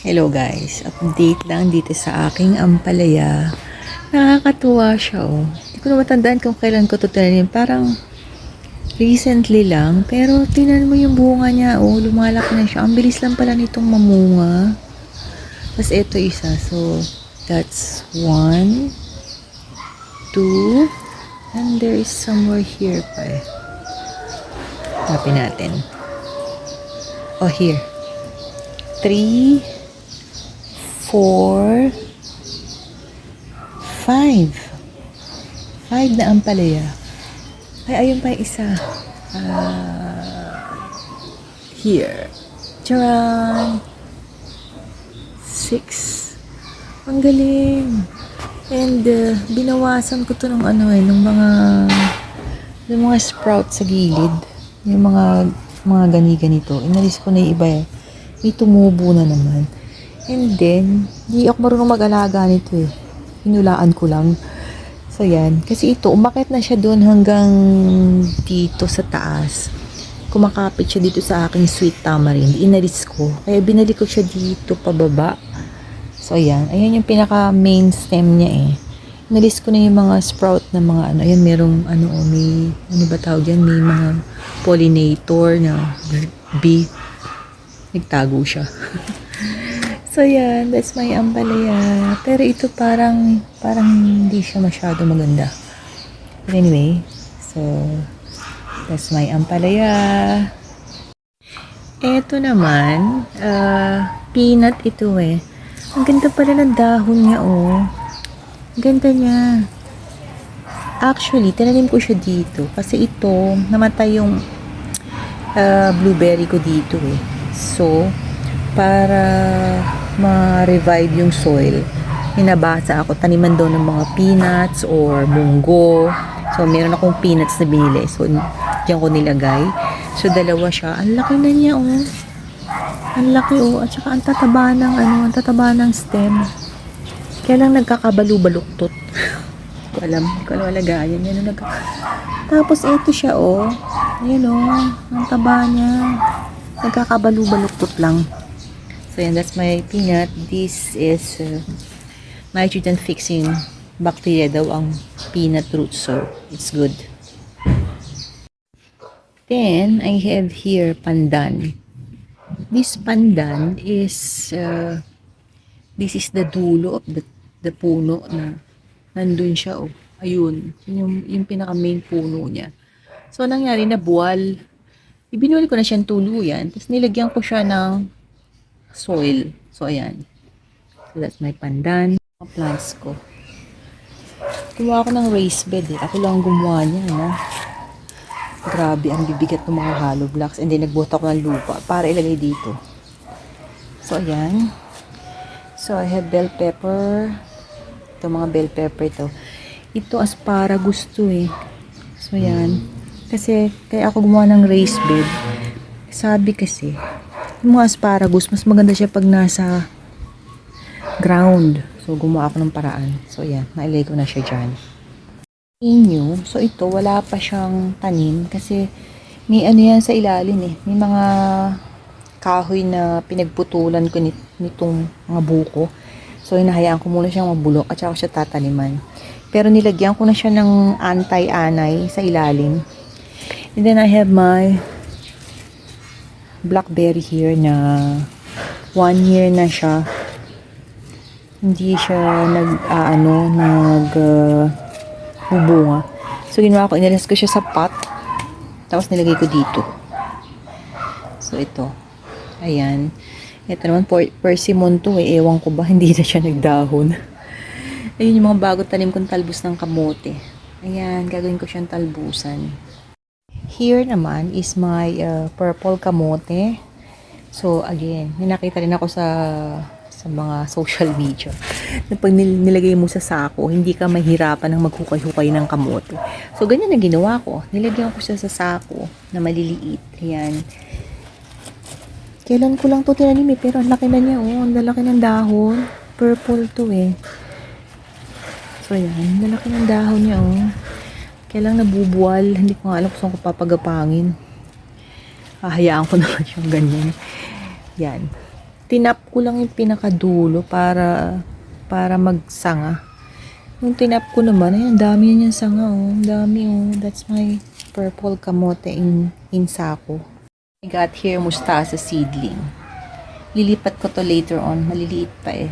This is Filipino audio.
Hello guys, update lang dito sa aking ampalaya. Nakakatuwa siya oh. Hindi ko na matandaan kung kailan ko ito tinanim. Parang recently lang. Pero tinan mo yung bunga niya oh. Lumalaki na siya. Ang bilis lang pala nitong mamunga. Tapos ito isa. So that's 1, 2, and there is somewhere here pa eh. Hanapin natin. Oh here. 3, 4, 5 na ampalaya. Ay, ayun pa yung isa. Here. Charan! 6. Ang galing. And, binawasan ko to ng ng mga sprout sa gilid. Yung mga gani-ganito. Inalis ko na yung iba eh. May tumubo na naman. And then, di ako marunong mag-alaga nito eh. Hinulaan ko lang. So, yan. Kasi ito, umakyat na siya doon hanggang dito sa taas. Kumakapit siya dito sa aking sweet tamarind. Inalis ko. Kaya binalik ko siya dito pababa. So, yan. Ayan yung pinaka main stem niya eh. Inalis ko na yung mga sprout na mga ano. Ayan, merong may, ano ba tawag yan? May mga pollinator na bee. Nagtago siya. So, yan. That's my ampalaya. Pero ito parang hindi siya masyado maganda. But anyway, so, that's my ampalaya. Ito naman, peanut ito eh. Ang ganda pala ng dahon niya, oh. Ang ganda niya. Actually, tinanim ko siya dito. Kasi ito, namatay yung blueberry ko dito eh. So, para ma-revive yung soil, hinabasa ako, taniman daw ng mga peanuts or munggo. So, meron akong peanuts na binili. So, diyan ko nilagay. So, dalawa siya. Ang laki na niya, oh. Ang laki, oh. At saka, ang tataba ng stem. Kaya lang nagkakabalu-baluktot. Ko alam alagaan yan. Tapos, ito siya, oh. Ayan, oh. Ang taba niya. Nagkakabalu-baluktot lang. So, yan, that's my peanut. This is nitrogen fixing bacteria daw ang peanut root. So, it's good. Then, I have here pandan. This pandan is, this is the dulo of the puno na nandun siya. Oh. Ayun. Yung pinaka-main puno niya. So, nangyari na buwal. Ibinuli ko na siyang tuluyan. Tapos, nilagyan ko siya ng soil. So, ayan. So, that's my pandan. Mga plants ko. Gumawa ako ng raised bed eh. Ako lang gumawa niya, na. Grabe, ang bibigat ng mga hollow blocks. And then, nagbuhat ako ng lupa para ilagay dito. So, ayan. So, I have bell pepper. Ito, mga bell pepper ito. Ito, asparagus to eh. So, ayan. Kasi, kaya ako gumawa ng raised bed. Sabi kasi, yung mga asparagus, mas maganda siya pag nasa ground. So, gumawa ako ng paraan. So, yan. Nailagay ko na siya dyan. Inyo. So, ito, wala pa siyang tanim. Kasi, may ano yan sa ilalim eh. May mga kahoy na pinagputulan ko nitong mga buko. So, hinahayaan ko muna siyang mabulok at saka siya tataniman. Pero, nilagyan ko na siya ng anti-anay sa ilalim. And then, I have my blackberry here na 1 year na siya. Hindi siya bubunga. So, ginawa ko, inalas ko siya sa pot. Tapos, nilagay ko dito. So, ito. Ayan. Ito naman, persimmon to eh. Ewan ko ba, hindi na siya nagdahon. Ayun yung mga bago tanim kong talbos ng kamote. Ayan, gagawin ko siyang talbusan. Here naman is my purple kamote. So, again, nakita rin ako sa mga social media na pag nilagay mo sa sako, hindi ka mahirapan ng maghukay-hukay ng kamote. So, ganyan na ginawa ko. Nilagyan ko siya sa sako na maliliit. Ayan. Kailan ko lang to tinanim eh, pero ang laki na niya. Oh, ang lalaki ng dahon. Purple to eh. So, ayan. Ang lalaki ng dahon niya oh. Kailang nabubuwal. Hindi ko nga alam kung saan ko papagapangin. Hahayaan ko naman siyang ganyan. Yan. tinap ko lang yung pinakadulo para magsanga. Yung tinap ko naman, ayan, dami niyan sanga, oh. Dami, oh. That's my purple kamote in sako. I got here mustasa seedling. Lilipat ko to later on. Maliliit pa eh.